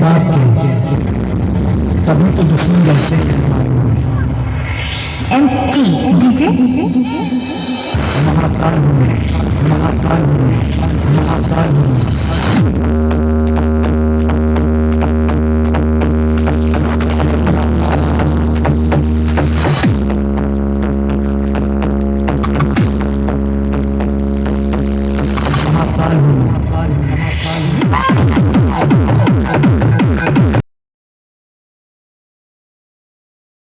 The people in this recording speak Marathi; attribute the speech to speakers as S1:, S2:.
S1: बात के तभी तो दुश्मन जलते हैं हमारे मुंह।
S2: एमटी डीजे
S1: महाकाल हूँ मैं, महाकाल हूँ मैं, महाकाल हूँ मैं। महाकाल हूँ मैं।